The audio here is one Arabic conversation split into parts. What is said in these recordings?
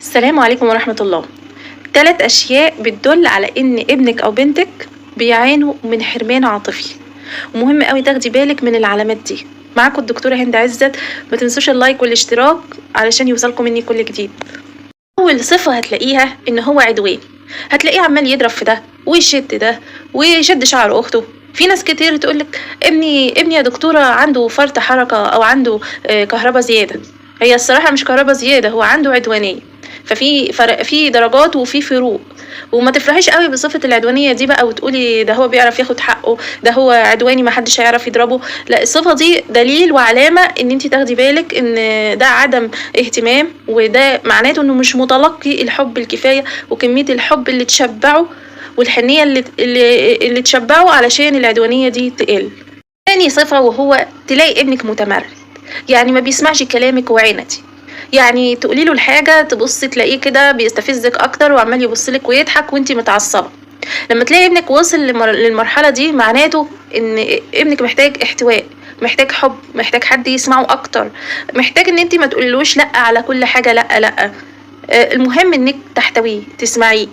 السلام عليكم ورحمة الله. 3 أشياء بتدل على إن ابنك أو بنتك بيعانوا من حرمان عاطفي، ومهم أوي تاخدي بالك من العلامات دي. معاكم الدكتورة هند عزت، ما تنسوش اللايك والاشتراك علشان يوصلكم مني كل جديد. أول صفة هتلاقيها إن هو عدواني، هتلاقيه عمال يضرب في ده ويشد ده ويشد شعر أخته. في ناس كتير تقولك ابني يا دكتورة عنده فرط حركة أو عنده كهربا زيادة. هي الصراحة مش كهربا زيادة، هو عنده عدوانية. ففي فرق، في درجات وفي فروق. وما تفرحيش قوي بصفة العدوانية دي بقى وتقولي ده هو بيعرف ياخد حقه، ده هو عدواني محدش هيعرف يضربه. لا، الصفة دي دليل وعلامة ان انت تاخدي بالك ان ده عدم اهتمام، وده معناته انه مش متلقي الحب الكفاية وكمية الحب اللي تشبعه والحنية اللي تشبعه علشان العدوانية دي تقل. تاني صفة وهو تلاقي ابنك متمرد، يعني ما بيسمعش كلامك وعندي. يعني تقولي له الحاجة تبصي تلاقيه كده بيستفزك اكتر وعمال يبصلك ويضحك وانتي متعصبة. لما تلاقي ابنك وصل للمرحلة دي معناته ان ابنك محتاج احتواء، محتاج حب، محتاج حد يسمعه اكتر، محتاج ان انتي ما تقولوش لا على كل حاجة، لا لا. المهم انك تحتويه، تسمعيه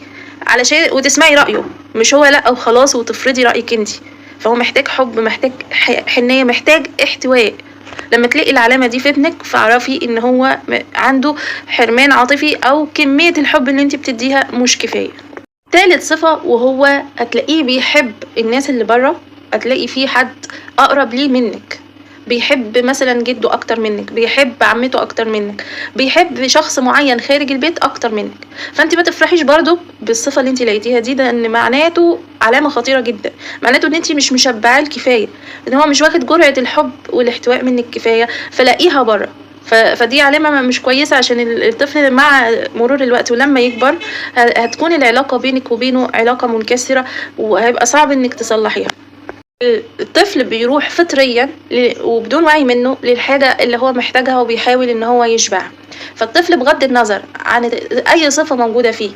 علشان وتسمعي رأيه، مش هو لا وخلاص وتفرضي رأيك انتي. فهو محتاج حب، محتاج حنية، محتاج احتواء. لما تلاقي العلامة دي في ابنك فاعرفي ان هو عنده حرمان عاطفي او كمية الحب اللي انت بتديها مش كفاية. تالت صفة وهو هتلاقيه بيحب الناس اللي بره، هتلاقي في حد اقرب ليه منك، بيحب مثلا جده اكتر منك، بيحب عمته اكتر منك، بيحب شخص معين خارج البيت اكتر منك. فانت ما تفرحيش برضو بالصفة اللي انت لقيتيها دي، ده ان معناته علامة خطيرة جدا، معناته ان انت مش مشبعاه الكفاية، ان هو مش واخد جرعة الحب والاحتواء منك كفاية، فلاقيها بره. فدي علامة مش كويسة، عشان الطفل مع مرور الوقت ولما يكبر هتكون العلاقة بينك وبينه علاقة منكسرة، وهيبقى صعب انك تصلحيها. الطفل بيروح فطريا وبدون وعي منه للحاجة اللي هو محتاجها وبيحاول ان هو يشبعها. فالطفل بغض النظر عن اي صفة موجودة فيه،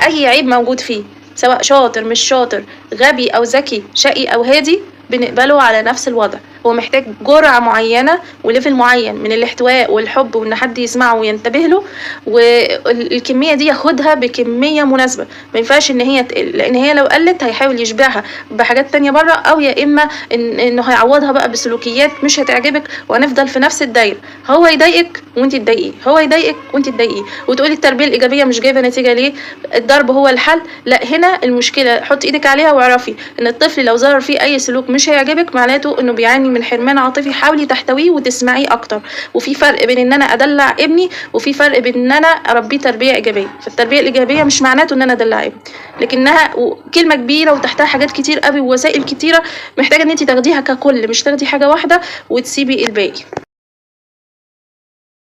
اي عيب موجود فيه، سواء شاطر مش شاطر، غبي او ذكي، شقي او هادي، بنقبله على نفس الوضع. هو محتاج جرعة معينة وليفل معين من الاحتواء والحب وان حد يسمعه وينتبه له، والكمية دي ياخدها بكمية مناسبة. ما ينفعش ان هي تقل، لان هي لو قلت هيحاول يشبعها بحاجات تانية بره، او يا اما انه هيعوضها بقى بسلوكيات مش هتعجبك، وهنفضل في نفس الدايرة. هو يضايقك وانت تضايقيه، هو يضايقك وانت تضايقيه، وتقولي التربية الايجابية مش جايبة نتيجة ليه؟ الضرب هو الحل. لا، هنا المشكلة حط ايدك عليها واعرفي ان الطفل لو ظهر فيه اي سلوك مش هيعجبك معناته انه بيعاني من حرمان عاطفي. حاولي تحتويه وتسمعيه اكتر. وفي فرق بين ان انا ادلع ابني، وفي فرق بين ان انا اربيه تربيه ايجابيه. فالتربيه الايجابيه مش معناته ان انا ادلع ابني، لكنها كلمه كبيره وتحتها حاجات كتير قوي ووسائل كتيره، محتاجه ان انت تاخديها ككل، مش تاخدي حاجه واحده وتسيبي الباقي.